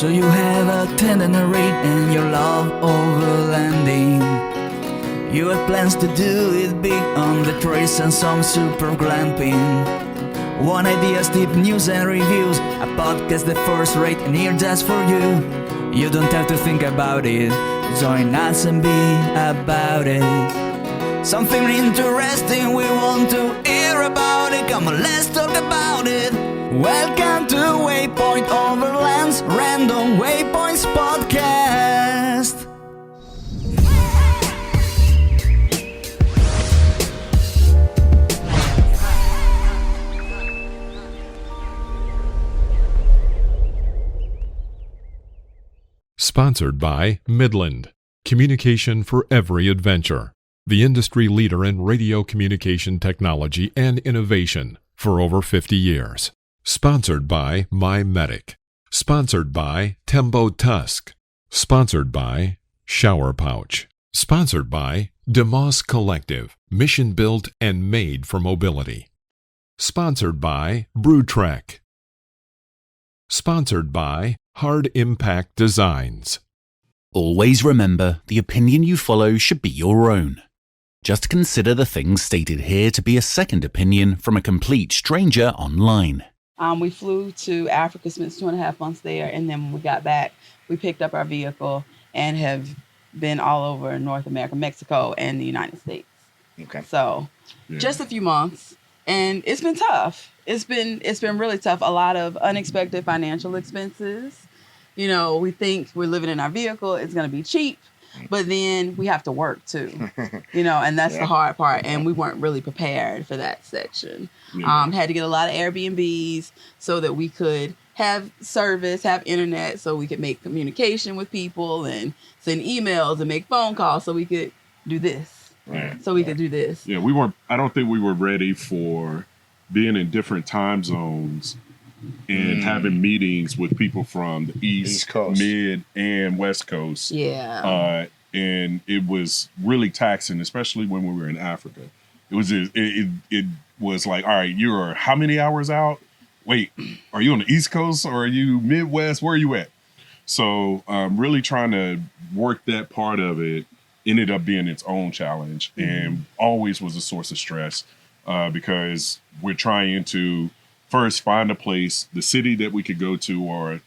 So you have a itinerary and you love overlanding. You have plans to do it big on the trails and some super glamping. One idea, tip, news and reviews, a podcast the first rate and here just for you. You don't have to think about it, join us and be about it. Something interesting we want to hear about it, come on let's talk about it. Welcome to Waypoint Overland's Random Waypoints Podcast. Sponsored by Midland, communication for every adventure, the industry leader in radio communication technology and innovation for over 50 years. Sponsored by MyMedic. Sponsored by Tembo Tusk. Sponsored by Shower Pouch. Sponsored by DeMoss Collective, mission built and made for mobility. Sponsored by BrewTrek. Sponsored by Hard Impact Designs. Always remember, the opinion you follow should be your own. Just consider the things stated here to be a second opinion from a complete stranger online. We flew to Africa, spent 2.5 months there, and then when we got back, we picked up our vehicle and have been all over North America, Mexico, and the United States. Okay. So, just a few months, and it's been tough. It's been really tough. A lot of unexpected financial expenses. You know, we think we're living in our vehicle, it's going to be cheap, but then we have to work too. You know, and that's the hard part. And we weren't really prepared for that section. Had to get a lot of Airbnbs so that we could have service, have internet, so we could make communication with people and send emails and make phone calls so we could do this. Right. So we could do this. Yeah, I don't think we were ready for being in different time zones and having meetings with people from the East Coast, Mid, and West Coast. Yeah. And it was really taxing, especially when we were in Africa. It was like, all right, you're how many hours out? Wait, are you on the East Coast or are you Midwest? Where are you at? So really trying to work that part of it ended up being its own challenge and always was a source of stress because we're trying to first find a place, the city that we could go to, or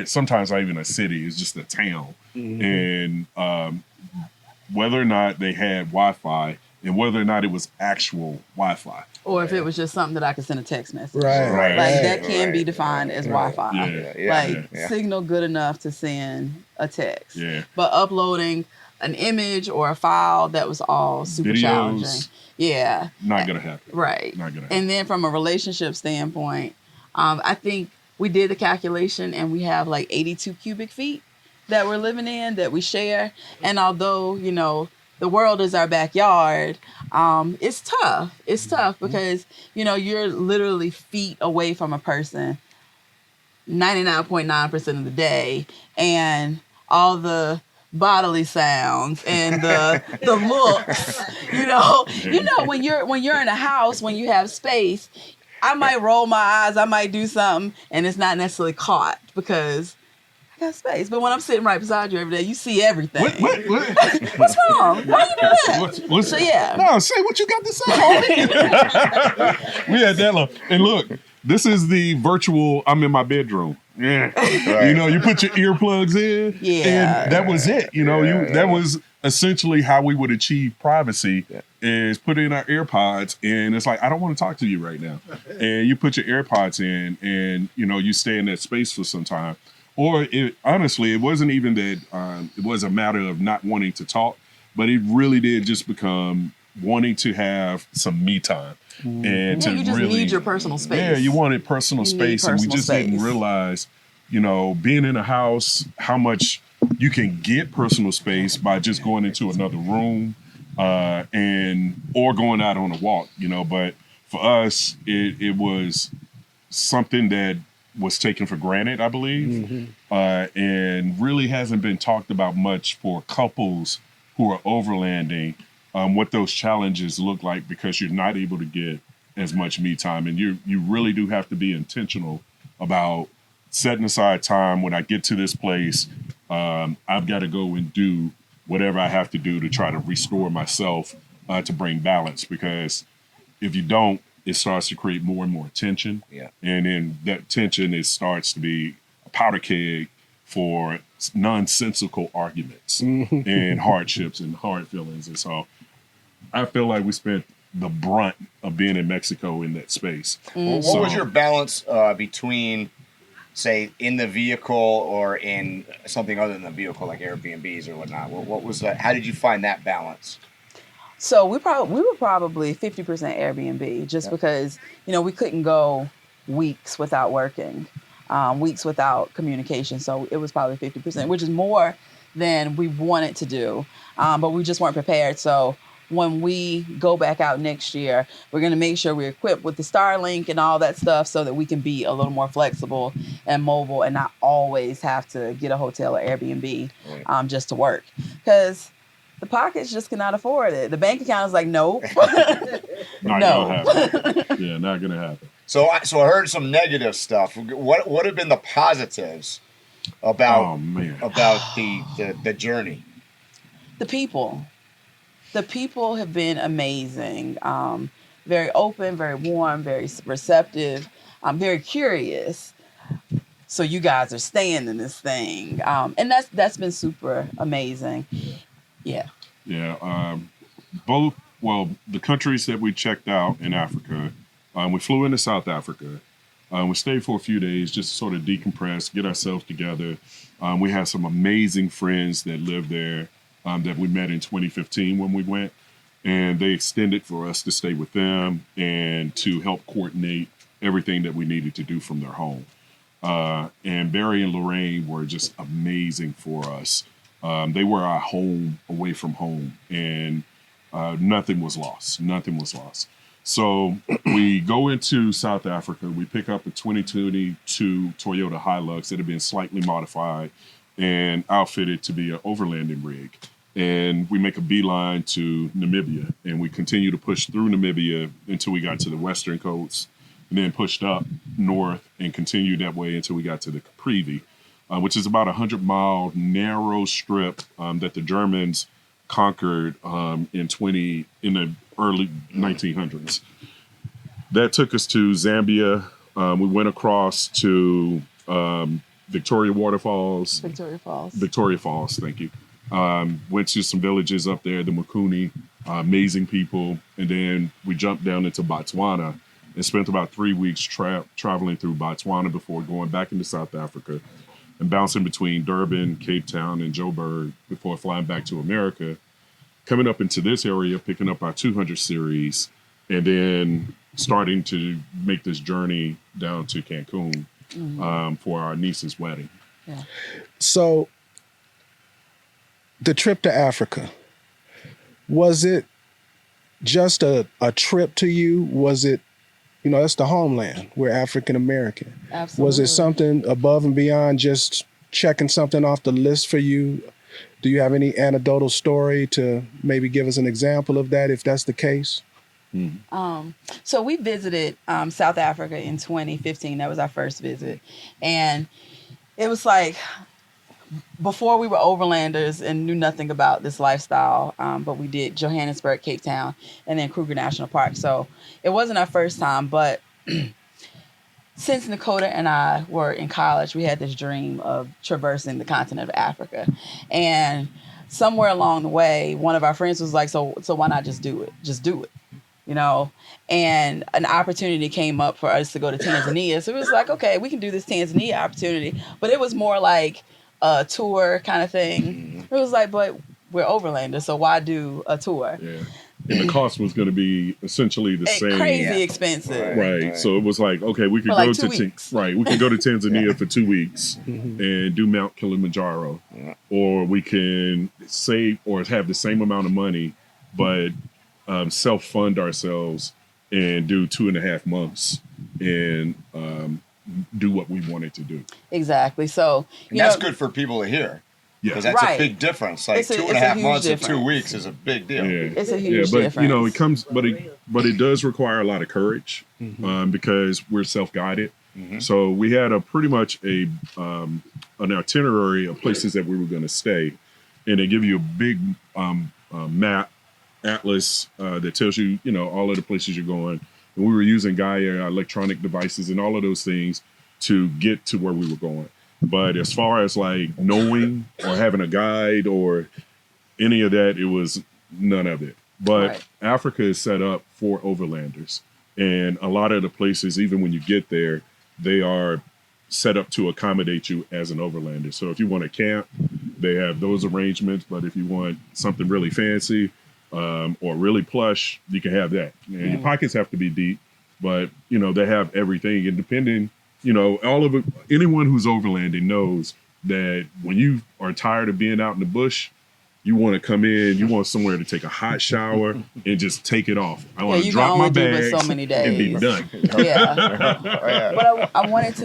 sometimes not even a city, it's just a town. And whether or not they had Wi-Fi and whether or not it was actual Wi-Fi. Or if it was just something that I could send a text message. Right. Like that can be defined as Wi-Fi. Yeah. Signal good enough to send a text. Yeah. But uploading an image or a file, that was all super challenging. Yeah. Not going to happen. Right. Not going to happen. And then from a relationship standpoint, I think we did the calculation and we have like 82 cubic feet that we're living in that we share. And although, you know, the world is our backyard, it's tough. It's tough because, you know, you're literally feet away from a person 99.9% of the day. And all the bodily sounds and the looks, you know when you're in a house, when you have space, I might roll my eyes, I might do something and it's not necessarily caught because I got space. But when I'm sitting right beside you every day, you see everything. What? What's wrong? Why you do that? So yeah. No, say what you got to say, homie. We had that look. And look, this is the virtual, I'm in my bedroom. Yeah. Right. You know, you put your earplugs in and that was it. You know, that was essentially how we would achieve privacy is put in our AirPods and it's like, I don't want to talk to you right now. And you put your AirPods in and, you know, you stay in that space for some time. Or honestly, it wasn't even that it was a matter of not wanting to talk, but it really did just become wanting to have some me time. And you just need your personal space. Yeah, you wanted personal space. And we just didn't realize, you know, being in a house, how much you can get personal space by just going into another room or going out on a walk, you know. But for us, it was something that was taken for granted, I believe, and really hasn't been talked about much for couples who are overlanding, what those challenges look like because you're not able to get as much me time. And you really do have to be intentional about setting aside time when I get to this place. I've got to go and do whatever I have to do to try to restore myself to bring balance, because if you don't, it starts to create more and more tension. Yeah. And then that tension, it starts to be a powder keg for nonsensical arguments and hardships and hard feelings. And so I feel like we spent the brunt of being in Mexico in that space. Well, what was your balance between, say, in the vehicle or in something other than the vehicle, like Airbnbs or whatnot? What was that? How did you find that balance? So we were probably 50% Airbnb, just because, you know, we couldn't go weeks without working, weeks without communication. So it was probably 50%, which is more than we wanted to do, but we just weren't prepared. So when we go back out next year, we're going to make sure we're equipped with the Starlink and all that stuff so that we can be a little more flexible and mobile and not always have to get a hotel or Airbnb just to work. Because the pockets just cannot afford it. The bank account is like, nope. Not no. gonna happen. Yeah, not going to happen. So I heard some negative stuff. What have been the positives about the journey? The people. The people have been amazing. Very open, very warm, very receptive, very curious. So you guys are staying in this thing. And that's been super amazing. Yeah. Yeah. The countries that we checked out in Africa, we flew into South Africa. We stayed for a few days just to sort of decompress, get ourselves together. We had some amazing friends that lived there that we met in 2015 when we went, and they extended for us to stay with them and to help coordinate everything that we needed to do from their home. And Barry and Lorraine were just amazing for us. They were our home away from home, and nothing was lost. Nothing was lost. So we go into South Africa. We pick up a 2022 Toyota Hilux that had been slightly modified and outfitted to be an overlanding rig. And we make a beeline to Namibia, and we continue to push through Namibia until we got to the western coast, and then pushed up north and continued that way until we got to the PEEVES, which is about a 100-mile narrow strip that the Germans conquered in the early 1900s. That took us to Zambia. We went across to Victoria Falls, thank you. Went to some villages up there, the Makuni, amazing people. And then we jumped down into Botswana and spent about 3 weeks traveling through Botswana before going back into South Africa and bouncing between Durban, Cape Town, and Joburg before flying back to America, coming up into this area, picking up our 200 series, and then starting to make this journey down to Cancun for our niece's wedding. Yeah. So the trip to Africa, was it just a trip to you? Was it, you know, that's the homeland. We're African American. Absolutely. Was it something above and beyond just checking something off the list for you? Do you have any anecdotal story to maybe give us an example of that, if that's the case? So we visited South Africa in 2015. That was our first visit. And it was like, before we were overlanders and knew nothing about this lifestyle, but we did Johannesburg, Cape Town, and then Kruger National Park. So it wasn't our first time, but since Nakota and I were in college, we had this dream of traversing the continent of Africa. And somewhere along the way, one of our friends was like, so why not just do it? Just do it, you know? And an opportunity came up for us to go to Tanzania. So it was like, okay, we can do this Tanzania opportunity. But it was more like a tour kind of thing. It was like, but we're overlanders, so why do a tour? Yeah. And the cost was going to be essentially the same. Crazy expensive. Right. So it was like, okay, we could For go like 2 to weeks. we could go to Tanzania for 2 weeks and do Mount Kilimanjaro, or we can save or have the same amount of money, but self-fund ourselves and do 2.5 months and do what we wanted to do. Exactly. So that's good for people to hear. Yeah. Because that's Right. a big difference. Like It's a 2.5 huge months and difference. 2 weeks is a big deal. Yeah. It's a huge but difference. you know, it does require a lot of courage because we're self-guided. So we had pretty much an itinerary of places that we were going to stay, and they give you a big map, atlas that tells you, all of the places you're going. And we were using Gaia electronic devices and all of those things to get to where we were going. But as far as like knowing or having a guide or any of that, it was none of it. But Africa is set up for overlanders. And a lot of the places, even when you get there, they are set up to accommodate you as an overlander. So if you want to camp, they have those arrangements. But if you want something really fancy or really plush, you can have that. And your pockets have to be deep, but they have everything. And depending, all of it, anyone who's overlanding knows that when you are tired of being out in the bush, you want to come in, you want somewhere to take a hot shower and just take it off. I want to drop my bags so many days. and be done. But I wanted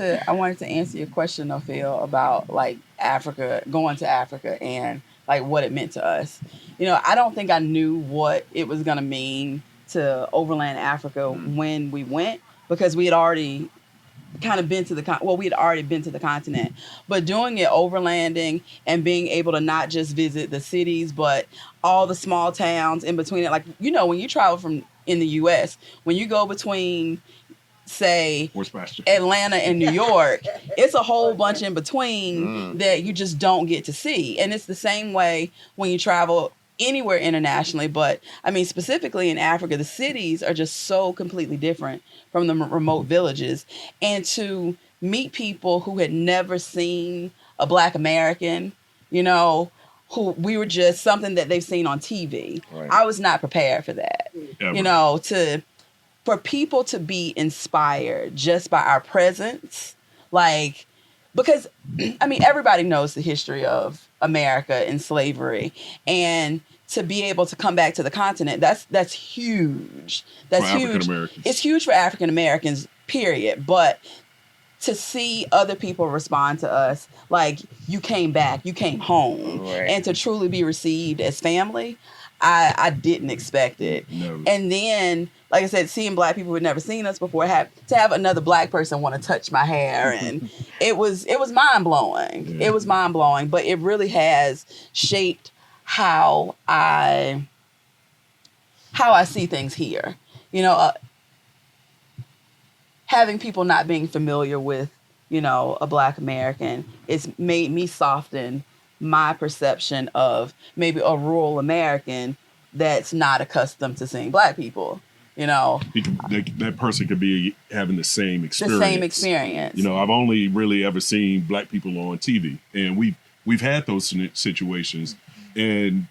to answer your question, though, Phil, about like Africa, going to Africa and like what it meant to us. I don't think I knew what it was going to mean to overland Africa when we went, because we had already kind of been to we had already been to the continent, but doing it overlanding and being able to not just visit the cities, but all the small towns in between it. Like, when you travel from in the US, when you go between, say, Atlanta and New York, it's a whole bunch in between that you just don't get to see. And it's the same way when you travel anywhere internationally, but I mean, specifically in Africa, the cities are just so completely different from the remote villages. And to meet people who had never seen a Black American, who we were just something that they've seen on TV. Right. I was not prepared for that. Ever. For people to be inspired just by our presence, like, because I mean, everybody knows the history of America and slavery, and to be able to come back to the continent, that's huge. That's huge. It's huge for African Americans, period. But to see other people respond to us like, you came back, you came home, and to truly be received as family, I didn't expect it. No. And then, like I said, seeing Black people who had never seen us before, to have another Black person want to touch my hair, and it was mind blowing. Yeah. It was mind blowing, but it really has shaped how I see things here. Having people not being familiar with, a Black American, it's made me soften my perception of maybe a rural American that's not accustomed to seeing Black people. That person could be having the same experience. The same experience. I've only really ever seen Black people on TV, and we've had those situations. And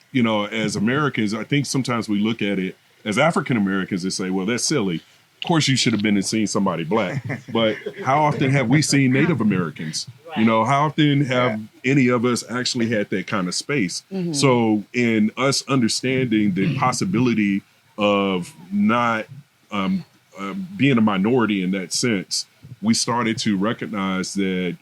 as Americans, I think sometimes we look at it as African Americans and say, well, that's silly. Of course, you should have been and seen somebody Black. But how often have we seen Native Americans? How often have any of us actually had that kind of space? Mm-hmm. So in us understanding the possibility of not being a minority in that sense, we started to recognize that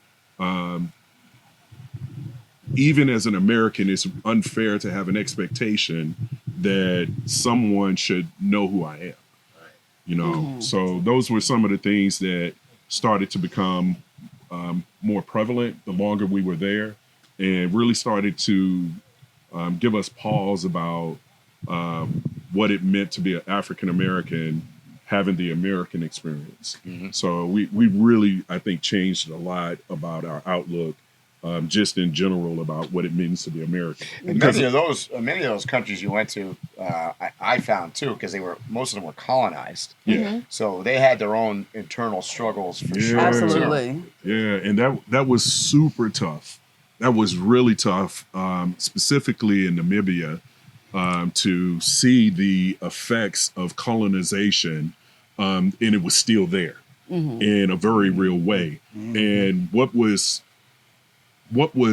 even as an American, it's unfair to have an expectation that someone should know who I am. So those were some of the things that started to become more prevalent the longer we were there, and really started to give us pause about what it meant to be an African American having the American experience. Mm-hmm. So we really, I think, changed a lot about our outlook, just in general, about what it means to be American. And many of those countries you went to, I found too, because most of them were colonized. Yeah. So they had their own internal struggles for sure. Absolutely. Yeah, and that was super tough. That was really tough, specifically in Namibia, to see the effects of colonization, and it was still there in a very real way. Mm-hmm. And what was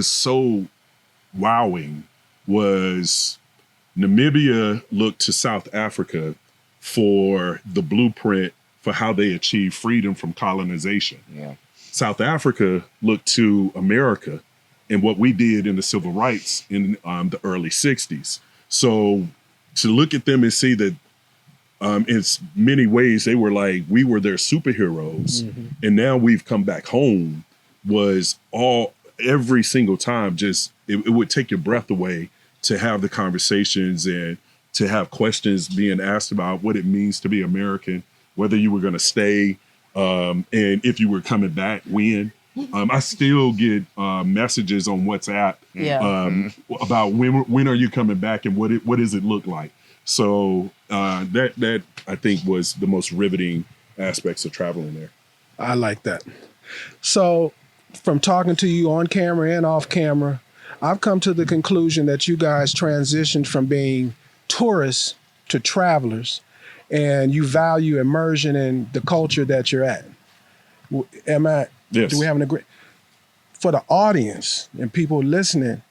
so wowing was Namibia looked to South Africa for the blueprint for how they achieved freedom from colonization. Yeah. South Africa looked to America and what we did in the civil rights in the early 60s. So to look at them and see that in many ways, they were like, we were their superheroes. And now we've come back home was every single time, just, it would take your breath away to have the conversations and to have questions being asked about what it means to be American, whether you were going to stay, and if you were coming back, when. I still get messages on WhatsApp about when are you coming back and what does it look like. So that I think was the most riveting aspects of traveling there. I like that. So from talking to you on camera and off camera, I've come to the conclusion that you guys transitioned from being tourists to travelers, and you value immersion in the culture that you're at. Yes. Do we have an agreement? For the audience and people listening,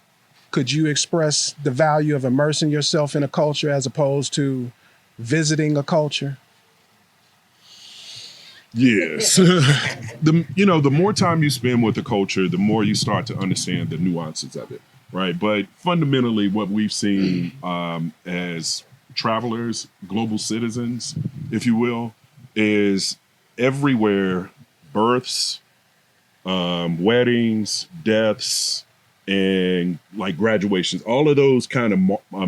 could you express the value of immersing yourself in a culture as opposed to visiting a culture? Yes. The more time you spend with the culture, the more you start to understand the nuances of it, right? But fundamentally, what we've seen as travelers, global citizens, if you will, is everywhere births, weddings, deaths, and like graduations, all of those kind of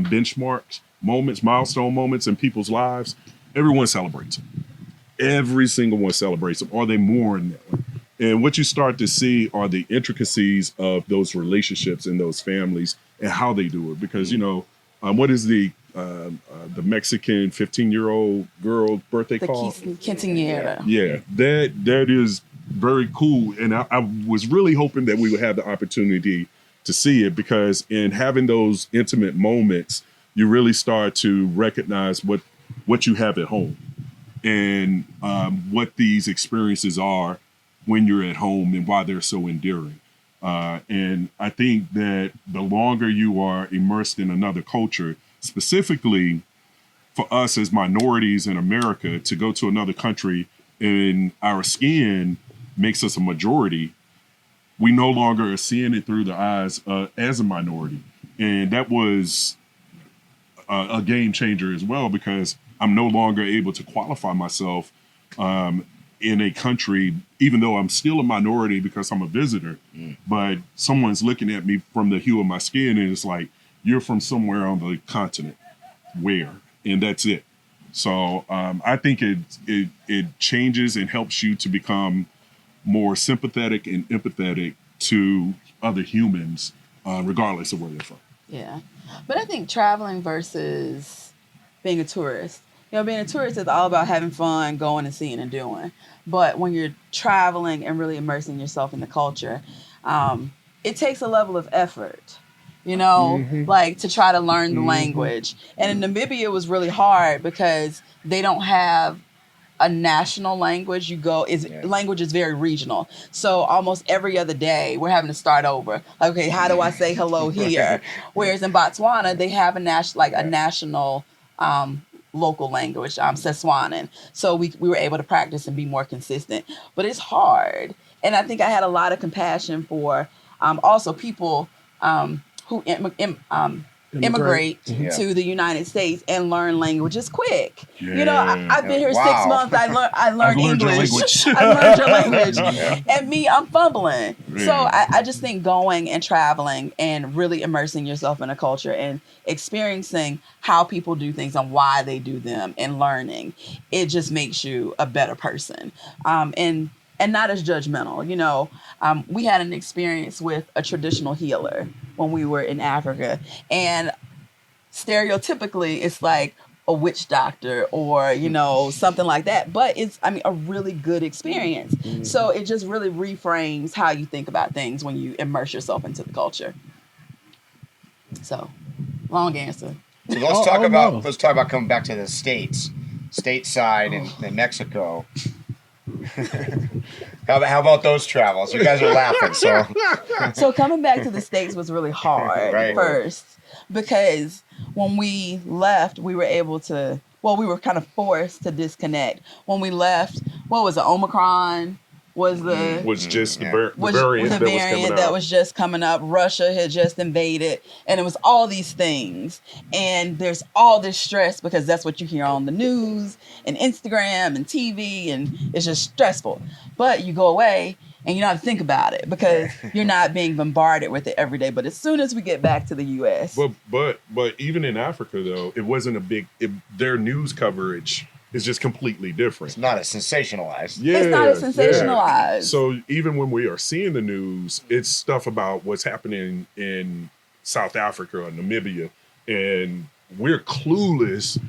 benchmarks, moments, milestone moments in people's lives, everyone celebrates them. Every single one celebrates them, or they mourn them. And what you start to see are the intricacies of those relationships in those families and how they do it. Because, what is the Mexican 15-year-old girl birthday called? Quinceañera. Yeah, that is very cool. And I was really hoping that we would have the opportunity to see it, because in having those intimate moments, you really start to recognize what you have at home and what these experiences are when you're at home and why they're so endearing. And I think that the longer you are immersed in another culture, specifically for us as minorities in America, to go to another country and our skin makes us a majority, we no longer are seeing it through the eyes as a minority. And that was a game changer as well, because I'm no longer able to qualify myself in a country, even though I'm still a minority because I'm a visitor, but someone's looking at me from the hue of my skin and it's like, you're from somewhere on the continent. Where? And that's it. So I think it changes and helps you to become more sympathetic and empathetic to other humans, regardless of where they're from. Yeah. But I think traveling versus being a tourist, being a tourist is all about having fun, going and seeing and doing. But when you're traveling and really immersing yourself in the culture, it takes a level of effort, like to try to learn the language. And in Namibia, it was really hard because they don't have a national language. Language is very regional. So almost every other day we're having to start over. Okay, how do I say hello here? Whereas in Botswana, they have a national local language, Setswanan. So we were able to practice and be more consistent. But it's hard. And I think I had a lot of compassion for also people who immigrate to the United States and learn languages quick. I've been here 6 months. I learned English. I learned your language. And me, I'm fumbling. So I just think going and traveling and really immersing yourself in a culture and experiencing how people do things and why they do them and learning, it just makes you a better person. And not as judgmental. We had an experience with a traditional healer when we were in Africa. And stereotypically, it's like a witch doctor or, something like that. But it's, a really good experience. So it just really reframes how you think about things when you immerse yourself into the culture. So, long answer. So let's talk about coming back to the stateside in Mexico. How about those travels? You guys are laughing. So coming back to the States was really hard first, because when we left, we were kind of forced to disconnect. When we left, what was it, Omicron was the was just the was variant the that was coming variant out. that was just coming up. Russia had just invaded, and it was all these things. And there's all this stress because that's what you hear on the news and Instagram and TV, and it's just stressful. But you go away and you don't have to think about it because you're not being bombarded with it every day. But as soon as we get back to the U.S., but even in Africa though, it wasn't a big. Their news coverage is just completely different. It's not as sensationalized. Yeah, it's not as sensationalized. Yeah. So even when we are seeing the news, it's stuff about what's happening in South Africa or Namibia, and we're clueless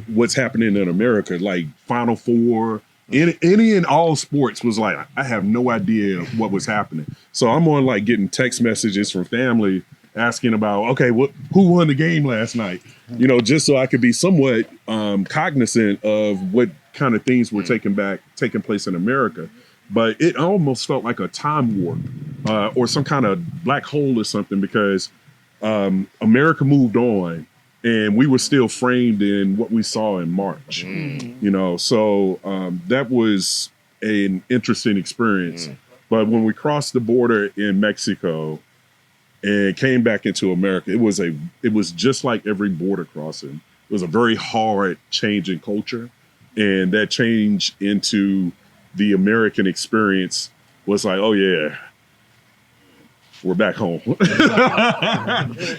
what's happening in America, like Final Four. Any and all sports was like, I have no idea what was happening. So I'm on like getting text messages from family asking about, okay, who won the game last night? You know, just so I could be somewhat cognizant of what kind of things were taking place in America. But it almost felt like a time warp or some kind of black hole or something because America moved on and we were still framed in what we saw in March. You know, so that was an interesting experience. But when we crossed the border in Mexico and came back into America, it was just like every border crossing. It was a very hard change in culture, and that change into the American experience was like, oh yeah, we're back home.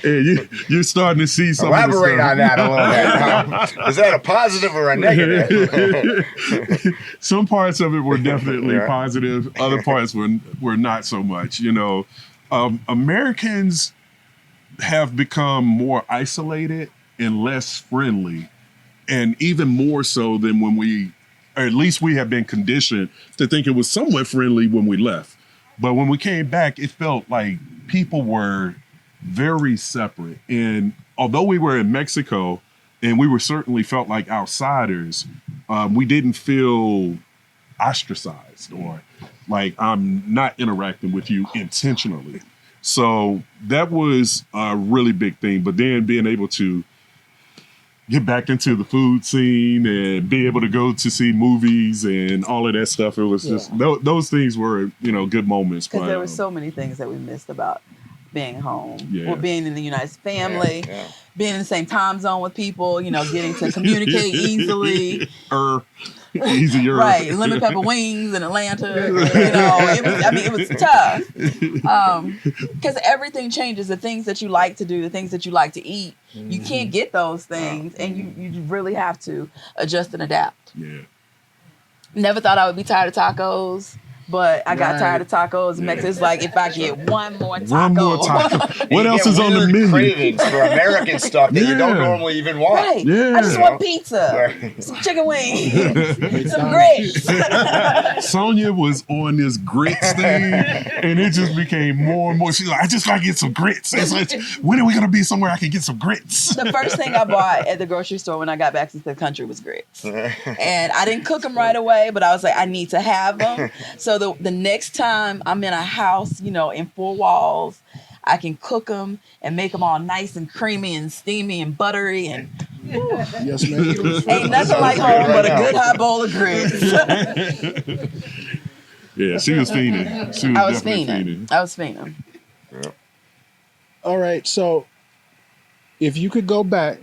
And you're starting to see some. Elaborate on that a little bit. Is that a positive or a negative? Some parts of it were definitely positive. Other parts were not so much. You know, Americans have become more isolated and less friendly, and even more so than when or at least we have been conditioned to think it was somewhat friendly when we left. But when we came back, it felt like people were very separate. And although we were in Mexico and we were certainly felt like outsiders, we didn't feel ostracized or like I'm not interacting with you intentionally. So that was a really big thing. But then being able to get back into the food scene and be able to go to see movies and all of that stuff. It was just, those things were, you know, good moments. Because there were so many things that we missed about being home, or being in the United family, being in the same time zone with people, you know, getting to communicate easily. Easier. Right. Lemon pepper wings in Atlanta. You know, it was tough. Because everything changes. The things that you like to do, the things that you like to eat, you can't get those things. And you really have to adjust and adapt. Yeah. Never thought I would be tired of tacos. But I got tired of tacos. It's like if I get one more taco. What else is on the menu? Cravings for American stuff that you don't normally even want. Right. I just want pizza, some chicken wings, some grits. Sonia was on this grits thing, and it just became more and more. She's like, I just gotta get some grits. It's like, when are we gonna be somewhere I can get some grits? The first thing I bought at the grocery store when I got back to the country was grits, and I didn't cook them right away, but I was like, I need to have them. So the next time I'm in a house, you know, in four walls, I can cook them and make them all nice and creamy and steamy and buttery and Yes, ma'am. ain't nothing like home but a good hot bowl of grits. Yeah, she was fiending. I was fiending. Yeah. All right, so if you could go back,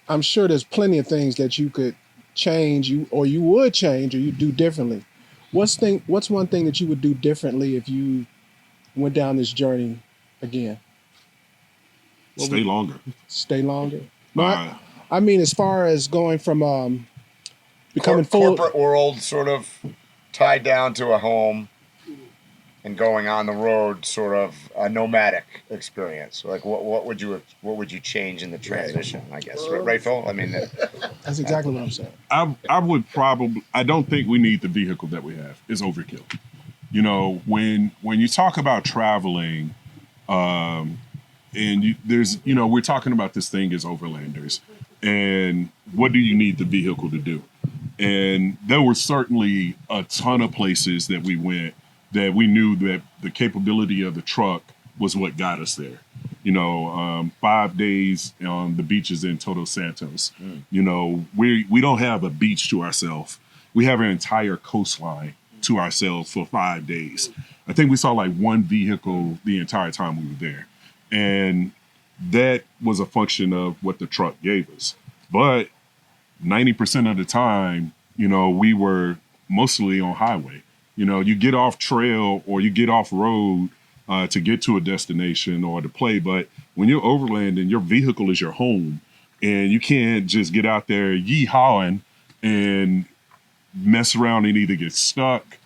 I'm sure there's plenty of things that you could change, you would change, or you do differently. What's one thing that you would do differently if you went down this journey again? Stay longer. Stay longer? No, I mean, as far as going from becoming corporate world, sort of tied down to a home, and going on the road, sort of a nomadic experience. Like, what would you change in the transition? I guess, right, Phil? I mean, that's exactly what I'm saying. I would probably. I don't think we need the vehicle that we have. It's overkill. You know, when you talk about traveling, and we're talking about this thing as overlanders, and what do you need the vehicle to do? And there were certainly a ton of places that we went that we knew that the capability of the truck was what got us there. You know, 5 days on the beaches in Todos Santos. You know, we don't have a beach to ourselves. We have an entire coastline to ourselves for 5 days. I think we saw like one vehicle the entire time we were there. And that was a function of what the truck gave us. But 90% of the time, you know, we were mostly on highway. You know, you get off trail or you get off road to get to a destination or to play. But when you're overlanding, your vehicle is your home. And you can't just get out there yee-hawing and mess around and either get stuck,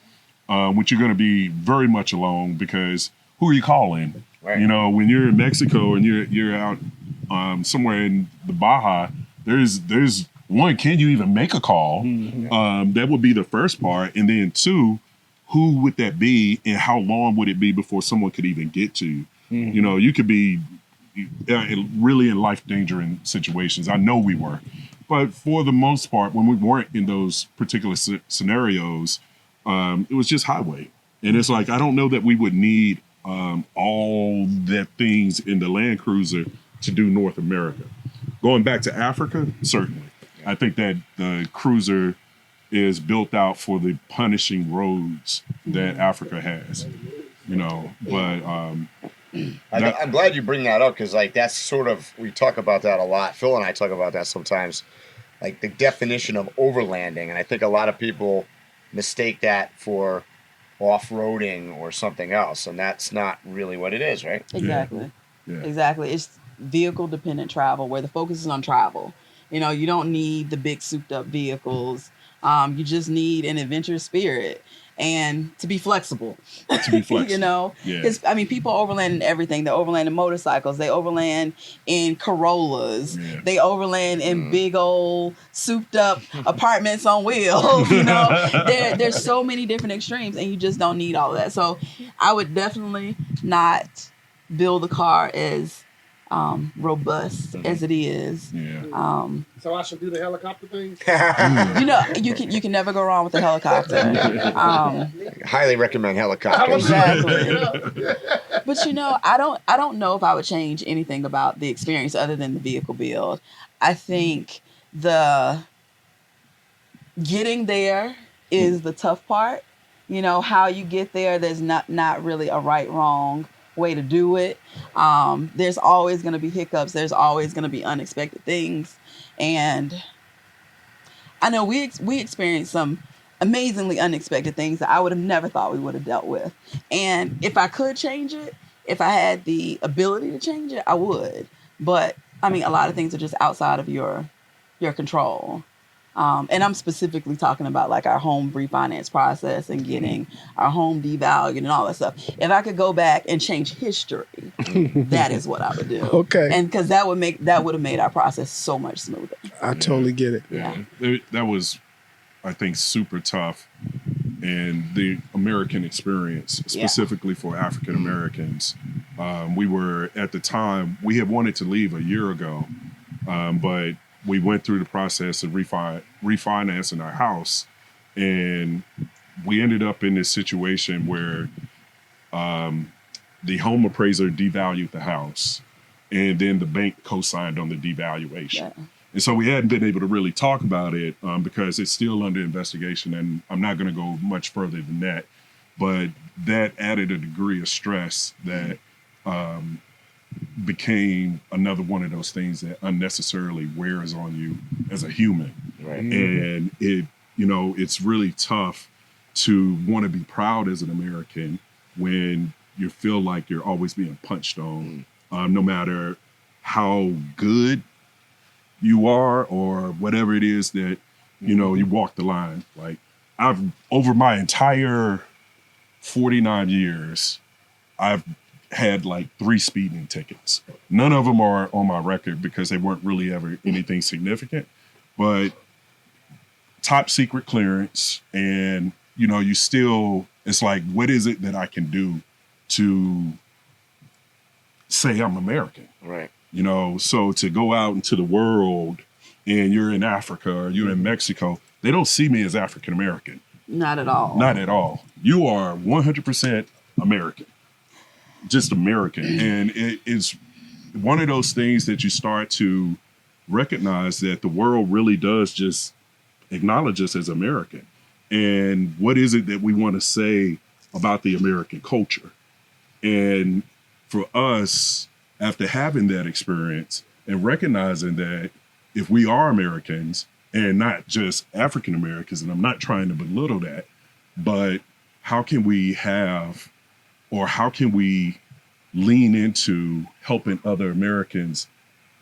which you're going to be very much alone, because who are you calling? Right. You know, when you're in Mexico and you're out somewhere in the Baja, there's one, can you even make a call? That would be the first part. And then two, who would that be and how long would it be before someone could even get to you? You know, you could be really in life-endangering situations. I know we were. But for the most part, when we weren't in those particular scenarios, it was just highway. And it's like, I don't know that we would need all the things in the Land Cruiser to do North America. Going back to Africa, certainly. I think that the cruiser is built out for the punishing roads that Africa has, you know, but I'm glad you bring that up, because like that's sort of, we talk about that a lot. Phil and I talk about that sometimes, like the definition of overlanding. And I think a lot of people mistake that for off-roading or something else, and that's not really what it is, right? Exactly. Yeah. Exactly. It's vehicle dependent travel where the focus is on travel. You know, you don't need the big souped up vehicles. You just need an adventurous spirit and to be flexible. To be flexible. You know, because I mean, people overland in everything. They overland in motorcycles. They overland in Corollas. Yeah. They overland in big old souped up apartments on wheels. You know, there's so many different extremes, and you just don't need all of that. So, I would definitely not build a car as robust as it is. Yeah. So I should do the helicopter thing? You know, you can never go wrong with a helicopter. Highly recommend helicopters. Exactly. But you know, I don't know if I would change anything about the experience other than the vehicle build. I think the getting there is the tough part. You know, how you get there, there's not really a right, wrong way to do it. There's always going to be hiccups. There's always going to be unexpected things. And I know we experienced some amazingly unexpected things that I would have never thought we would have dealt with. And if I could change it, if I had the ability to change it, I would. But I mean, a lot of things are just outside of your control. And I'm specifically talking about like our home refinance process and getting our home devalued and all that stuff. If I could go back and change history, that is what I would do. Okay. And because that would have made our process so much smoother. I totally get it. Yeah. That was, I think, super tough. And the American experience, specifically for African Americans, we were, at the time, we had wanted to leave a year ago, but we went through the process of refinancing our house, and we ended up in this situation where the home appraiser devalued the house, and then the bank co-signed on the devaluation. Yeah. And so we hadn't been able to really talk about it because it's still under investigation, and I'm not going to go much further than that. But that added a degree of stress that became another one of those things that unnecessarily wears on you as a human. Right. And it, you know, it's really tough to want to be proud as an American when you feel like you're always being punched on, no matter how good you are or whatever it is that, you know, you walk the line. Like, I've, over my entire 49 years, I've had like 3 speeding tickets. None of them are on my record because they weren't really ever anything significant, but top secret clearance. And, you know, you still, it's like, what is it that I can do to say I'm American? Right. You know, so to go out into the world and you're in Africa or you're in Mexico, they don't see me as African American. Not at all. Not at all. You are 100% American. Just American. And it's one of those things that you start to recognize that the world really does just acknowledge us as American. And what is it that we want to say about the American culture? And for us, after having that experience and recognizing that if we are Americans and not just African Americans, and I'm not trying to belittle that, but how can we lean into helping other Americans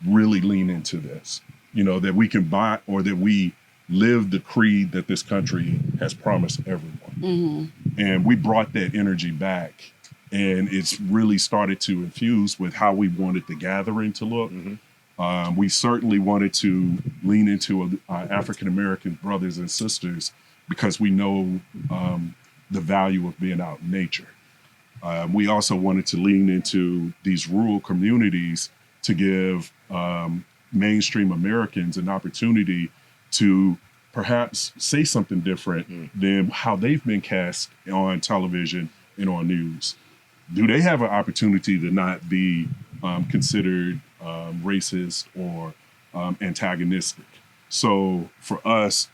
really lean into this? You know, that we can buy, or that we live the creed that this country has promised everyone. And we brought that energy back, and it's really started to infuse with how we wanted the gathering to look. We certainly wanted to lean into African American brothers and sisters, because we know the value of being out in nature. We also wanted to lean into these rural communities to give mainstream Americans an opportunity to perhaps say something different than how they've been cast on television and on news. Do they have an opportunity to not be considered racist or antagonistic? So for us,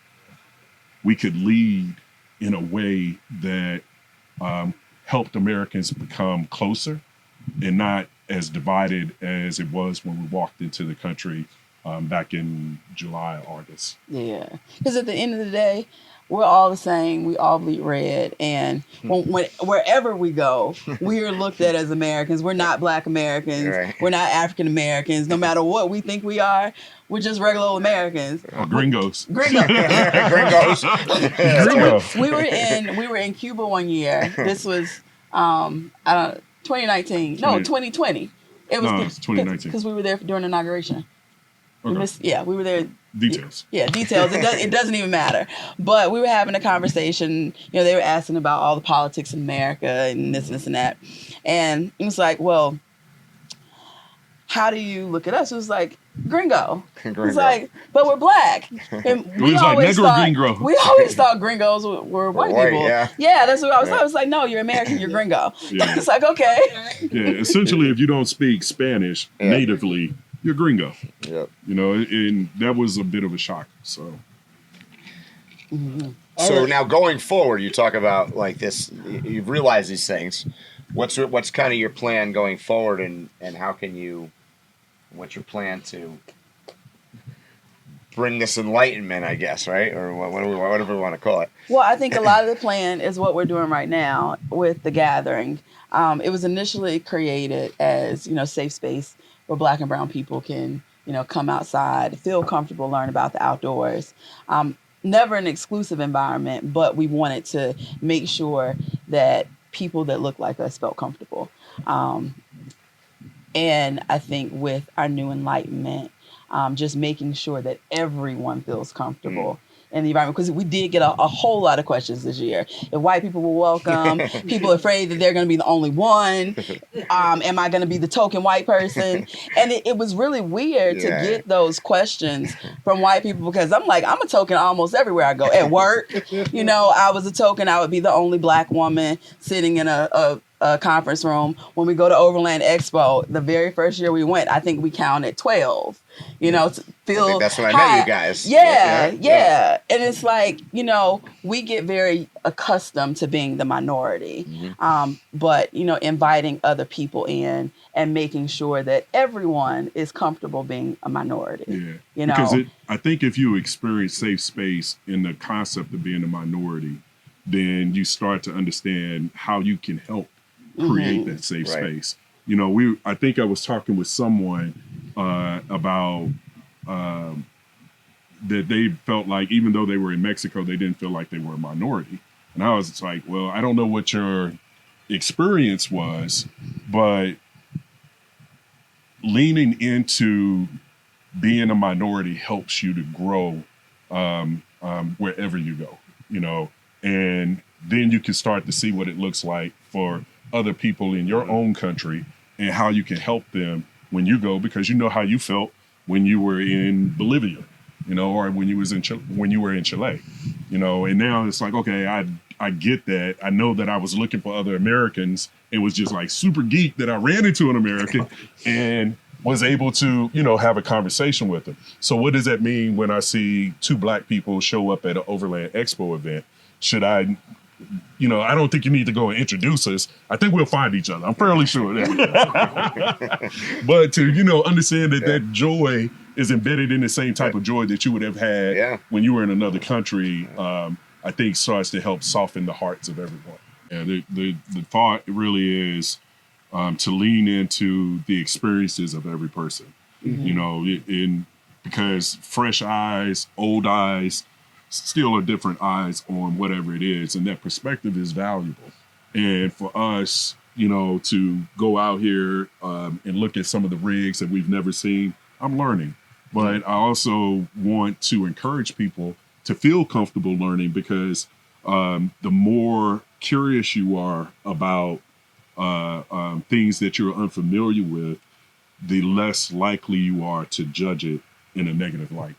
we could lead in a way that helped Americans become closer and not as divided as it was when we walked into the country back in July, August. Yeah, because at the end of the day, we're all the same. We all bleed red, and wherever we go, we are looked at as Americans. We're not Black Americans. Right. We're not African Americans. No matter what we think we are, we're just regular old Americans. Gringos. Gringos. Gringos. We were in Cuba one year. This was 2019. No, 2020. It was it's 2019. because we were there during inauguration. Okay. We were there. Details. Yeah, details. It doesn't even matter. But we were having a conversation. You know, they were asking about all the politics in America and this and that. And it was like, well, how do you look at us? It was like, gringo. It's like, but we're Black. And we always thought gringos were white people. Yeah, that's what I was thought. I was like, no, you're American, you're gringo. Yeah. It's like, okay. Yeah, essentially, if you don't speak Spanish natively, you're gringo. Yep. You know, and that was a bit of a shock. So. So now going forward, you talk about like this, you've realized these things. What's kind of your plan going forward, and how can you, what's your plan to bring this enlightenment, I guess, right? Or whatever we want to call it. Well, I think a lot of the plan is what we're doing right now with the gathering. It was initially created as, safe space where Black and brown people can, come outside, feel comfortable, learn about the outdoors. Never an exclusive environment, but we wanted to make sure that people that look like us felt comfortable. And I think with our new enlightenment, just making sure that everyone feels comfortable in the environment, because we did get a whole lot of questions this year. If white people were welcome, people afraid that they're going to be the only one. Am I going to be the token white person? And it was really weird to get those questions from white people, because I'm like, I'm a token almost everywhere I go. At work, I was a token. I would be the only Black woman sitting in a conference room. When we go to Overland Expo, the very first year we went, I think we counted 12. To feel I think that's when high. I met you guys. Yeah. And it's like, we get very accustomed to being the minority, but, inviting other people in and making sure that everyone is comfortable being a minority. Yeah. Because I think if you experience safe space in the concept of being a minority, then you start to understand how you can help create that safe space. I think I was talking with someone about that they felt like even though they were in Mexico, they didn't feel like they were a minority. And I was like, well, I don't know what your experience was, but leaning into being a minority helps you to grow wherever you go, and then you can start to see what it looks like for other people in your own country and how you can help them when you go, because you know how you felt when you were in Bolivia, or when you were in Chile, and now it's like, okay, I get that. I know that I was looking for other Americans and was just like super geeked that I ran into an American and was able to, have a conversation with them. So what does that mean when I see two Black people show up at an Overland Expo event? should I, I don't think you need to go and introduce us. I think we'll find each other. I'm fairly sure of that. But to, understand that joy is embedded in the same type of joy that you would have had when you were in another country, I think starts to help soften the hearts of everyone. And the thought really is to lean into the experiences of every person, because fresh eyes, old eyes, still are different eyes on whatever it is. And that perspective is valuable. And for us, to go out here and look at some of the rigs that we've never seen, I'm learning. But I also want to encourage people to feel comfortable learning, because the more curious you are about things that you're unfamiliar with, the less likely you are to judge it in a negative light.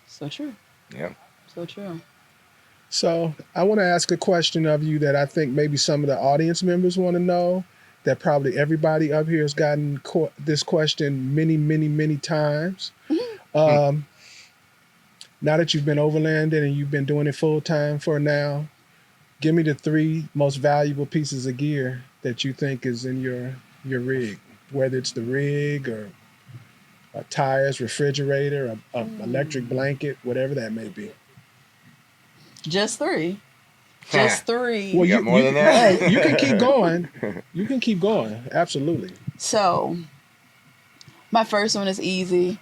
So true. Yeah. So true. So I want to ask a question of you that I think maybe some of the audience members want to know, that probably everybody up here has gotten this question many, many, many times. Now that you've been overlanding and you've been doing it full time for now, give me the 3 most valuable pieces of gear that you think is in your rig, whether it's the rig or tires, refrigerator, a electric blanket, whatever that may be. Just 3. Just 3. Well, you got more than that? Oh, you can keep going. You can keep going. Absolutely. So my first one is easy.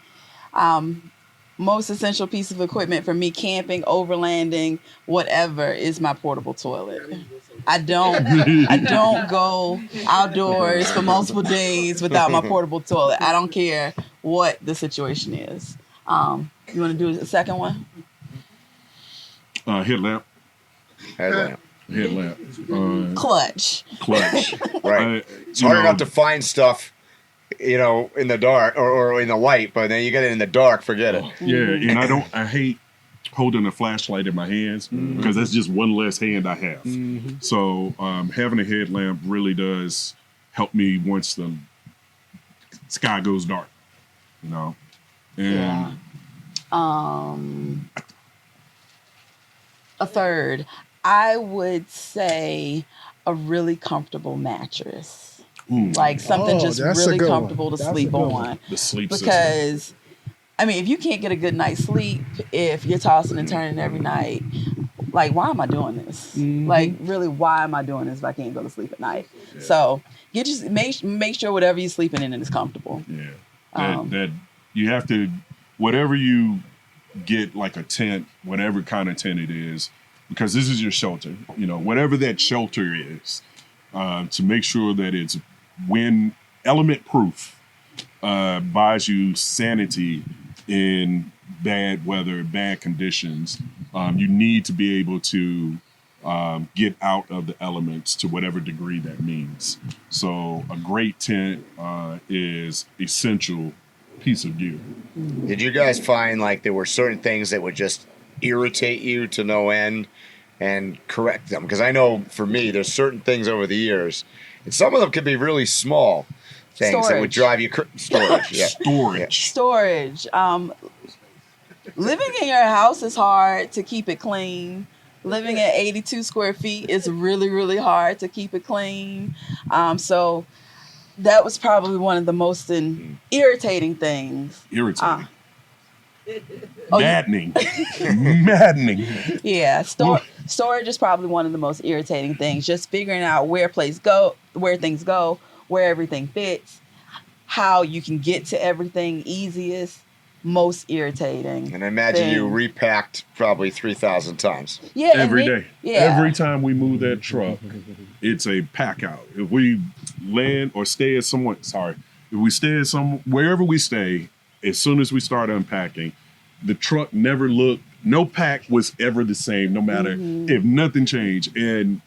Most essential piece of equipment for me camping, overlanding, whatever, is my portable toilet. I don't go outdoors for multiple days without my portable toilet. I don't care what the situation is. You want to do the second one? Headlamp. Clutch. Right. It's hard enough to find stuff, in the dark or in the light, but then you get it in the dark, forget it. Yeah, and I hate holding a flashlight in my hands, because that's just one less hand I have. So having a headlamp really does help me once the sky goes dark, And a third, I would say a really comfortable mattress. Like something just really comfortable to sleep on. The sleep because system. if you can't get a good night's sleep, if you're tossing and turning every night, like, why am I doing this? Like, really, why am I doing this if I can't go to sleep at night? So make sure whatever you're sleeping in is comfortable. That you have to, whatever you get, like a tent, whatever kind of tent it is, because this is your shelter, whatever that shelter is, to make sure that it's wind element proof, buys you sanity in bad weather, bad conditions. You need to be able to get out of the elements to whatever degree that means. So a great tent is essential piece of gear. Did you guys find like there were certain things that would just irritate you to no end and correct them? Because I know for me, there's certain things over the years, and some of them could be really small things that would drive you Storage. Living in your house is hard to keep it clean. Living at 82 square feet is really, really hard to keep it clean. So that was probably one of the most irritating things. Maddening. Maddening. Yeah, storage is probably one of the most irritating things. Just figuring out where things go, where everything fits, how you can get to everything easiest, most irritating. And I imagine you repacked probably 3,000 times. Yeah, every day. Every time we move that truck, it's a pack out. If we land or stay at wherever we stay, as soon as we start unpacking, the truck never looked, no pack was ever the same, no matter if nothing changed. And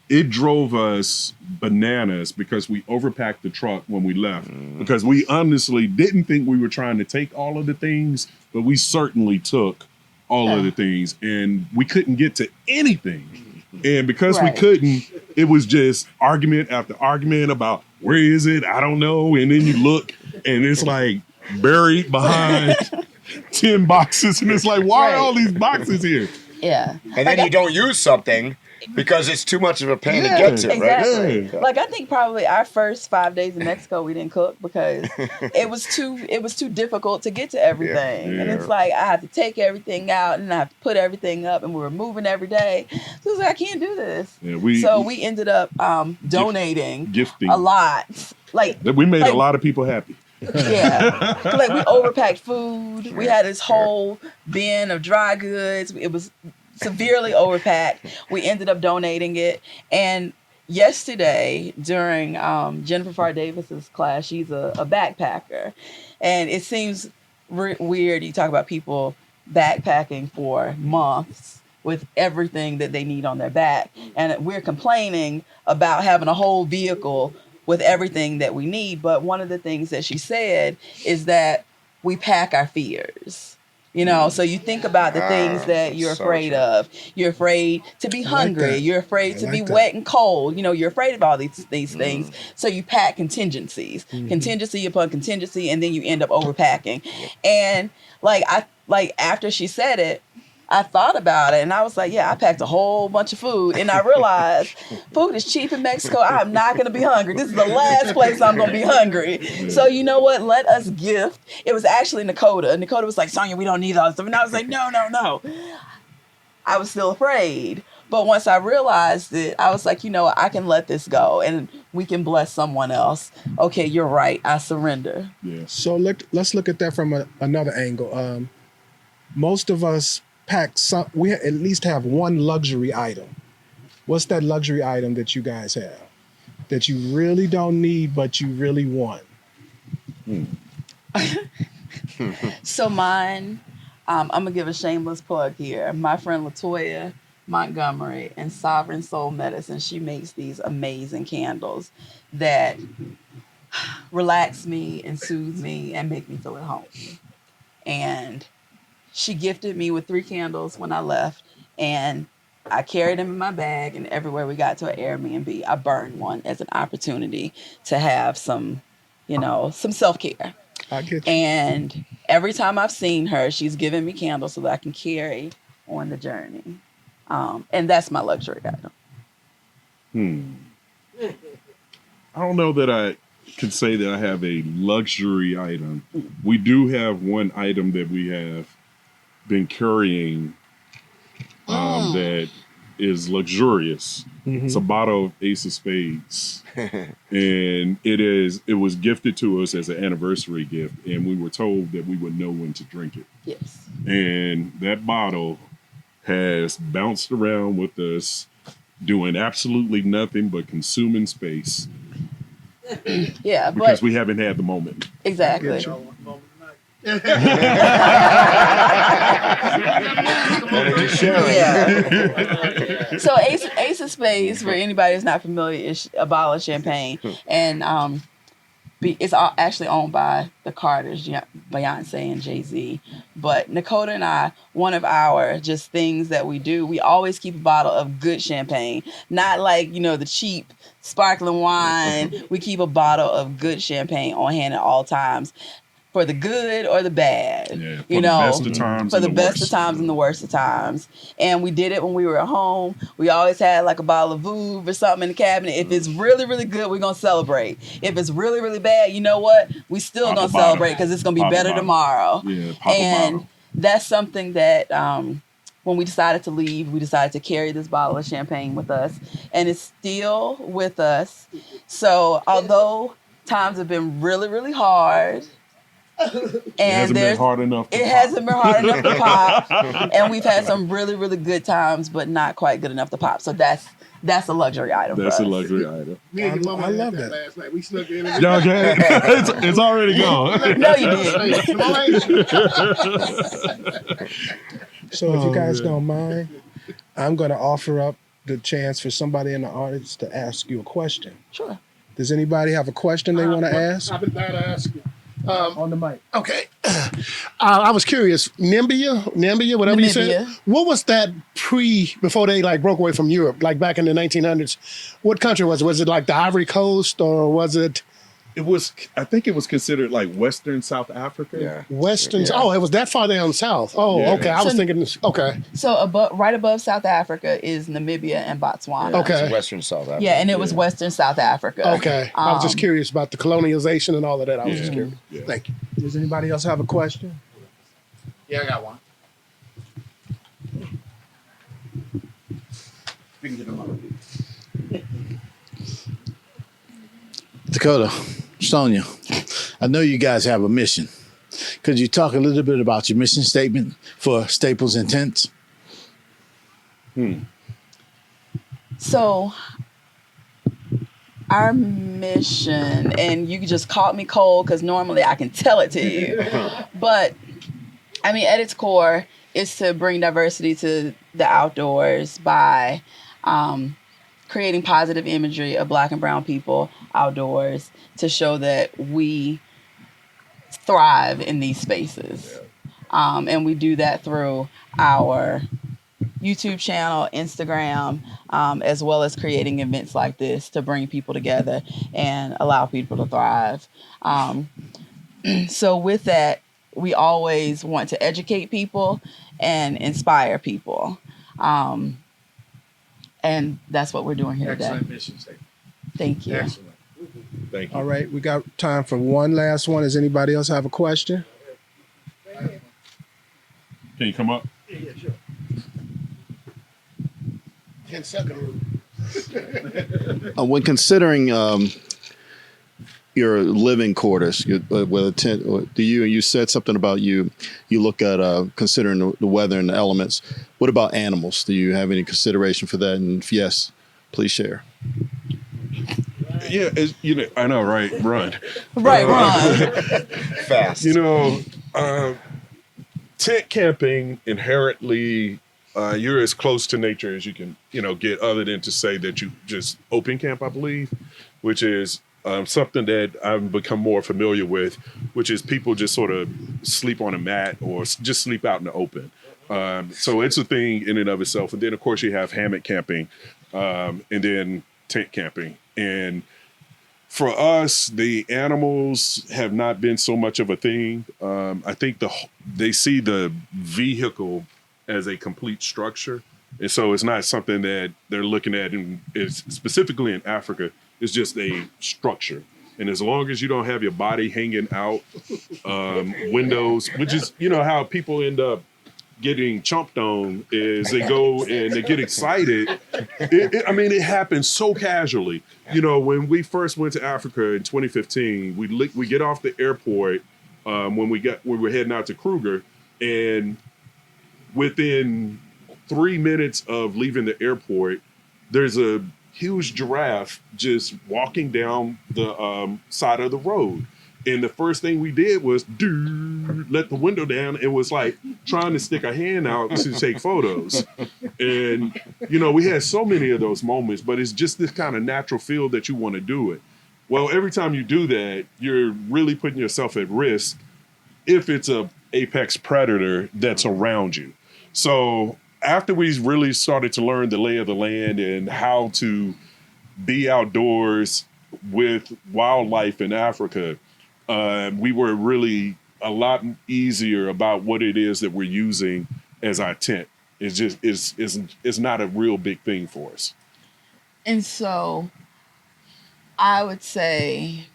it drove us bananas because we overpacked the truck when we left, because we honestly didn't think we were trying to take all of the things, but we certainly took all of the things, and we couldn't get to anything. And because we couldn't, it was just argument after argument about where is it? I don't know. And then you look and it's like buried behind 10 boxes. And it's like, why are all these boxes here? Yeah. And then you don't use something because it's too much of a pain to get to, exactly. right? Like I think probably our first 5 days in Mexico we didn't cook because it was too difficult to get to everything. And it's like I have to take everything out and I have to put everything up and we were moving every day. So it's like I can't do this. Yeah, we ended up donating gifting a lot. Like we made a lot of people happy. Yeah. Like we overpacked food. We had this whole bin of dry goods. It was severely overpacked. We ended up donating it. And yesterday during Jennifer Farr Davis's class, she's a backpacker. And it seems weird. You talk about people backpacking for months with everything that they need on their back. And we're complaining about having a whole vehicle with everything that we need. But one of the things that she said is that we pack our fears. You know, so you think about the things that you're afraid of. You're afraid to be hungry. You're afraid to be wet and cold. You know, you're afraid of all these things. So you pack contingencies, contingency upon contingency, and then you end up overpacking. And after she said it, I thought about it and I was like, yeah, I packed a whole bunch of food and I realized food is cheap in Mexico. I'm not going to be hungry. This is the last place I'm going to be hungry. So you know what? Let us gift. It was actually Nakota. Nakota was like, Sonia, we don't need all this stuff. And I was like, no. I was still afraid. But once I realized it, I was like, you know, I can let this go and we can bless someone else. Okay, you're right. I surrender. Yeah. So let's look at that from another angle. Most of us pack we at least have one luxury item. What's that luxury item that you guys have that you really don't need but you really want? So mine, I'm gonna give a shameless plug here. My friend Latoya Montgomery and Sovereign Soul Medicine, she makes these amazing candles that relax me and soothe me and make me feel at home. And she gifted me with 3 candles when I left, and I carried them in my bag, and everywhere we got to an Airbnb, I burned one as an opportunity to have some, some self-care. I get you. And every time I've seen her, she's given me candles so that I can carry on the journey. And that's my luxury item. I don't know that I could say that I have a luxury item. We do have one item that we have been carrying that is luxurious. It's a bottle of Ace of Spades. And it was gifted to us as an anniversary gift, and we were told that we would know when to drink it. Yes. And that bottle has bounced around with us, doing absolutely nothing but consuming space. Yeah, because we haven't had the moment. Exactly. Yeah. So Ace of Spades, for anybody who's not familiar, is a bottle of champagne, and it's actually owned by the Carters, Beyonce and Jay-Z. But Nakota and I, one of our just things that we do, we always keep a bottle of good champagne, not like the cheap sparkling wine. We keep a bottle of good champagne on hand at all times. For the good or the bad, for the best of times, for the best of times and the worst of times. And we did it when we were at home. We always had like a bottle of Vouv or something in the cabinet. If it's really, really good, we're gonna celebrate. If it's really, really bad, you know what? We still gonna celebrate because it's gonna be better tomorrow. Yeah, and that's something that when we decided to leave, we decided to carry this bottle of champagne with us, and it's still with us. So although times have been really, really hard. It hasn't been hard enough to pop. And we've had some really, really good times, but not quite good enough to pop. So that's a luxury item. That's a luxury item. I love that. Last night we snuck in. It's already gone. No, you didn't. So if you guys don't mind, I'm going to offer up the chance for somebody in the audience to ask you a question. Sure. Does anybody have a question they want to ask? I've been dying to ask you. On the mic. Okay. I was curious. NIMBIA, whatever you said. What was that before they broke away from Europe, back in the 1900s? What country was it? Was it like the Ivory Coast, or was it I think it was considered like Western South Africa. Yeah. Western. Yeah. Oh, it was that far down south. Oh, Yeah. okay. I was So- thinking. Okay. So right above South Africa is Namibia and Botswana. Yeah, Okay. it's Western South Africa. Yeah, and it was Western South Africa. Okay. I was just curious about the colonialization and all of that. I was just curious. Yeah. Thank you. Does anybody else have a question? Yeah, I got one. Dakota, Sonia, I know you guys have a mission. Could you talk a little bit about your mission statement for Staples and Tents? So our mission, and you just caught me cold because normally I can tell it to you, but I mean, at its core, is to bring diversity to the outdoors by creating positive imagery of Black and brown people outdoors to show that we thrive in these spaces. And we do that through our YouTube channel, Instagram, as well as creating events like this to bring people together and allow people to thrive. So with that, we always want to educate people and inspire people. And that's what we're doing here Excellent today. mission statement. Thank you. Excellent. Thank you. All right, we got time for one last one. Does anybody else have a question? Can you come up? 10 second rule. When considering your living quarters with a tent, you said something about you look at considering the weather and the elements. What about animals? Do you have any consideration for that? And if yes, please share. Yeah, I know, right? Run. Right, Ron. Fast. Tent camping inherently, you're as close to nature as you can, get, other than to say that you just open camp, I believe, which is something that I've become more familiar with, which is people just sort of sleep on a mat or just sleep out in the open. So it's a thing in and of itself. And then, of course, you have hammock camping and then tent camping. And for us, the animals have not been so much of a thing. I think they see the vehicle as a complete structure. And so it's not something that they're looking at, and it's specifically in Africa, it's just a structure. And as long as you don't have your body hanging out windows, which is, how people end up getting chomped on, is they go and they get excited. It happens so casually. When we first went to Africa in 2015, we get off the airport when we were heading out to Kruger, and within 3 minutes of leaving the airport, there's a huge giraffe just walking down the side of the road. And the first thing we did was let the window down and was like trying to stick a hand out to take photos. And, we had so many of those moments, but it's just this kind of natural feel that you want to do it. Well, every time you do that, you're really putting yourself at risk if it's a apex predator that's around you. So after we really started to learn the lay of the land and how to be outdoors with wildlife in Africa, we were really a lot easier about what it is that we're using as our tent. It's just it's not a real big thing for us. And so I would say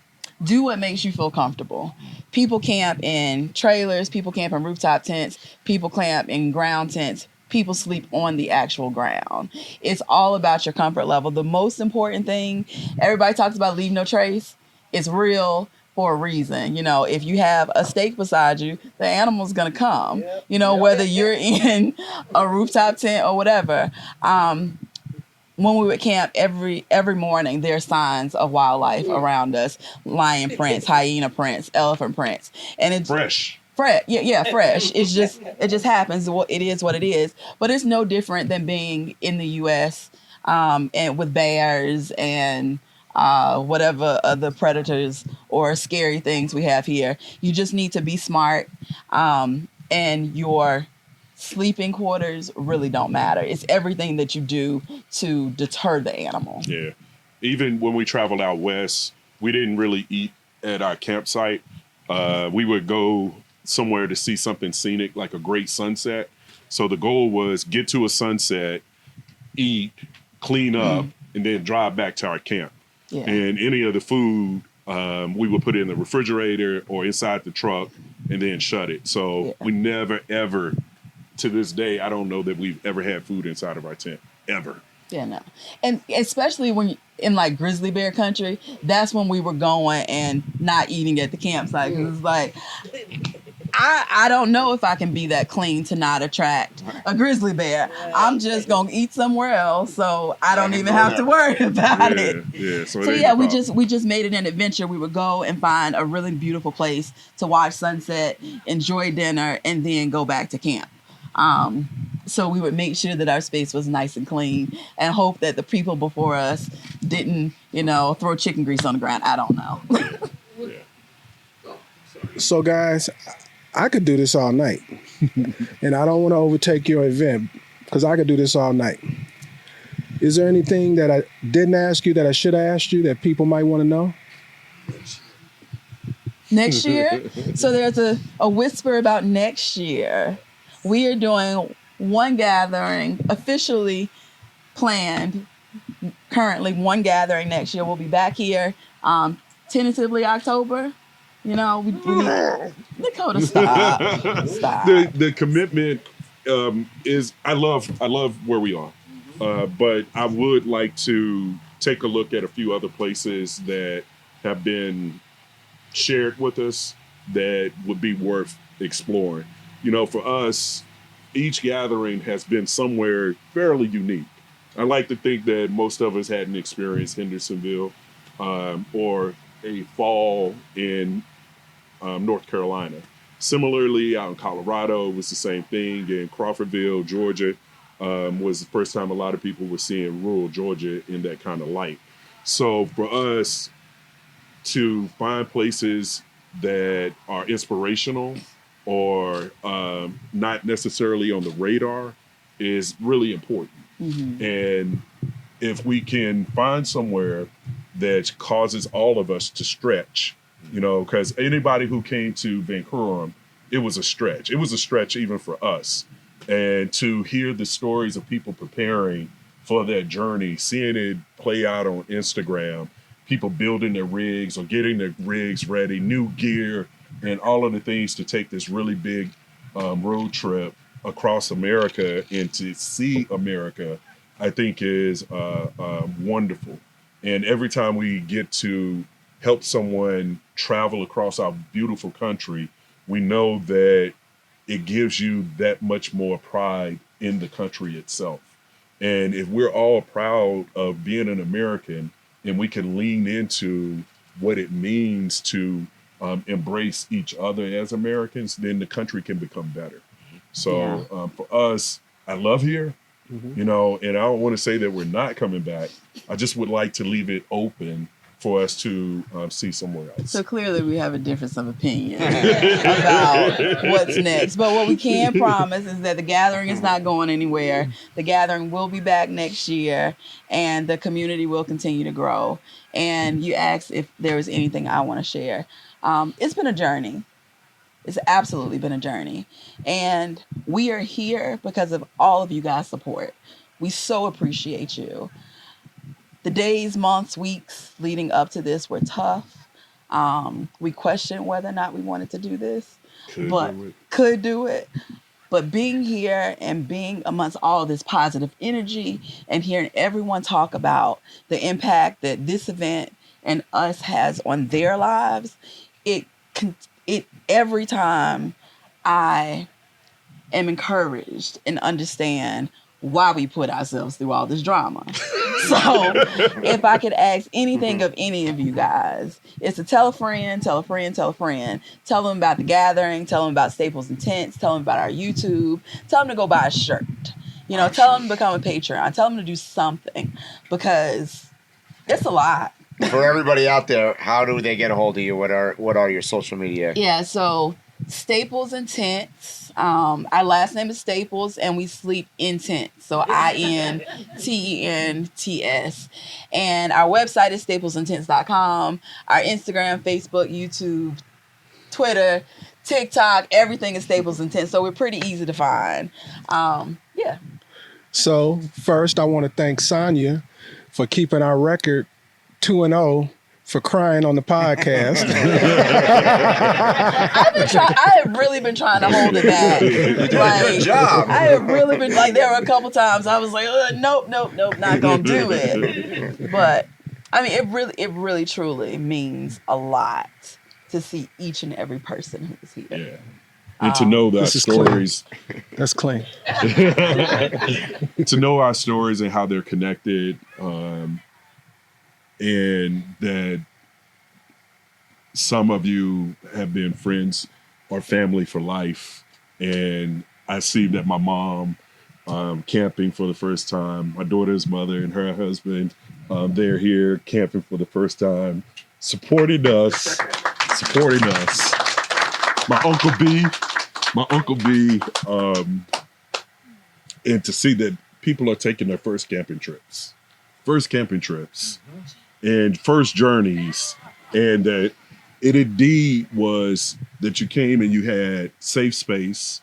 do what makes you feel comfortable. People camp in trailers, people camp in rooftop tents, people camp in ground tents, people sleep on the actual ground. It's all about your comfort level. The most important thing, everybody talks about leave no trace. It's real for a reason. If you have a steak beside you, the animal's gonna come, whether you're in a rooftop tent or whatever. When we would camp every morning, there are signs of wildlife around us: lion prints, hyena prints, elephant prints, and it's fresh. Yeah, fresh. It just happens. It is what it is. But it's no different than being in the U.S. And with bears and whatever other predators or scary things we have here. You just need to be smart, and your sleeping quarters really don't matter. It's everything that you do to deter the animal. Yeah. Even when we traveled out west, we didn't really eat at our campsite. We would go somewhere to see something scenic, like a great sunset. So the goal was get to a sunset, eat, clean up, and then drive back to our camp. Yeah. And any of the food, we would put it in the refrigerator or inside the truck and then shut it. So we never, ever, to this day, I don't know that we've ever had food inside of our tent, ever. Yeah, no. And especially when in like grizzly bear country, that's when we were going and not eating at the campsite. 'Cause it's like, I don't know if I can be that clean to not attract a grizzly bear. I'm just going to eat somewhere else, so I don't even have to worry about it. Yeah, so yeah, we just made it an adventure. We would go and find a really beautiful place to watch sunset, enjoy dinner, and then go back to camp. So we would make sure that our space was nice and clean and hope that the people before us didn't, throw chicken grease on the ground. I don't know. So guys, I could do this all night. And I don't want to overtake your event because I could do this all night. Is there anything that I didn't ask you that I should have asked you that people might want to know? Next year? So there's a whisper about next year. We are doing one gathering, officially planned, currently one gathering next year. We'll be back here tentatively October. We Dakota, stop. The commitment is, I love where we are, but I would like to take a look at a few other places that have been shared with us that would be worth exploring. For us, each gathering has been somewhere fairly unique. I like to think that most of us hadn't experienced Hendersonville or a fall in North Carolina. Similarly, out in Colorado, it was the same thing. In Crawfordville, Georgia, was the first time a lot of people were seeing rural Georgia in that kind of light. So for us to find places that are inspirational or not necessarily on the radar is really important. Mm-hmm. And if we can find somewhere that causes all of us to stretch, because anybody who came to Van Kurum, it was a stretch. It was a stretch even for us. And to hear the stories of people preparing for that journey, seeing it play out on Instagram, people building their rigs or getting their rigs ready, new gear, and all of the things to take this really big road trip across America and to see America, I think is wonderful. And every time we get to help someone travel across our beautiful country, we know that it gives you that much more pride in the country itself. And if we're all proud of being an American and we can lean into what it means to embrace each other as Americans, then the country can become better. So for us, I love here, and I don't want to say that we're not coming back. I just would like to leave it open for us to see somewhere else. So clearly we have a difference of opinion about what's next. But what we can promise is that the gathering is not going anywhere. The gathering will be back next year, and the community will continue to grow. And you asked if there was anything I want to share. It's been a journey. It's absolutely been a journey. And we are here because of all of you guys' support. We so appreciate you. The days, months, weeks leading up to this were tough. We questioned whether or not we wanted to do this, could do it. But being here and being amongst all this positive energy and hearing everyone talk about the impact that this event and us has on their lives, it every time I am encouraged and understand why we put ourselves through all this drama. So if I could ask anything of any of you guys, it's to tell a friend, tell a friend, tell a friend. Tell them about the gathering, tell them about Staples and Tents, tell them about our YouTube, tell them to go buy a shirt. Tell them to become a Patreon, tell them to do something, because it's a lot. For everybody out there, how do they get a hold of you? What are your social media? Yeah, so Staples and Tents. Our last name is Staples, and we sleep in tents. So INTENTS. And our website is staplesandtents.com. Our Instagram, Facebook, YouTube, Twitter, TikTok, everything is Staples and Tents. So we're pretty easy to find. Yeah. So first, I want to thank Sonia for keeping our record 2-0 for crying on the podcast. I have really been trying to hold it back. Good job. I have really been like, there were a couple times I was like, nope, not gonna do it. But I mean, it really truly means a lot to see each and every person who's here. Yeah. And to know that stories. Clean. That's clean. To know our stories and how they're connected, and that some of you have been friends or family for life. And I see that my mom camping for the first time, my daughter's mother and her husband, they're here camping for the first time, supporting us. My Uncle B, and to see that people are taking their first camping trips and first journeys, and that it indeed was that you came and you had safe space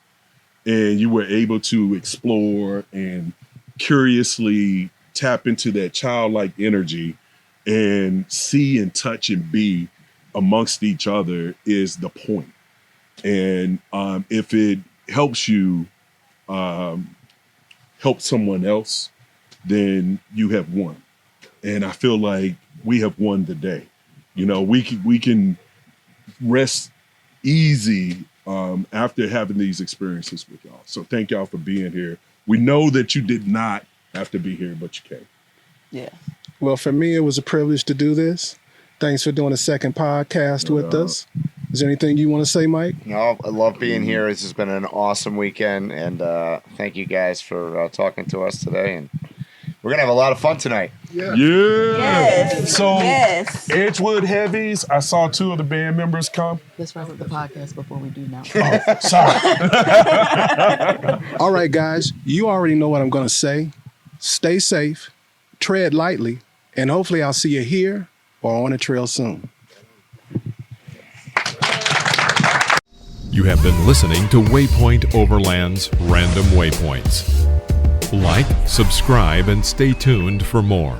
and you were able to explore and curiously tap into that childlike energy and see and touch and be amongst each other is the point. And if it helps you help someone else, then you have won. And I feel like we have won the day. You know, we can rest easy after having these experiences with y'all. So thank y'all for being here. We know that you did not have to be here, but you came. Yeah. Well, for me, it was a privilege to do this. Thanks for doing a second podcast with us. Is there anything you want to say, Mike? No, I love being here. This has been an awesome weekend, and thank you guys for talking to us today. And we're gonna have a lot of fun tonight. Yeah. Yes. So yes. Edgewood Heavies, I saw 2 of the band members come. Let's wrap up the podcast before we do now. Oh, sorry. All right, guys, you already know what I'm gonna say. Stay safe, tread lightly, and hopefully I'll see you here or on the trail soon. You have been listening to Waypoint Overland's Random Waypoints. Like, subscribe, and stay tuned for more.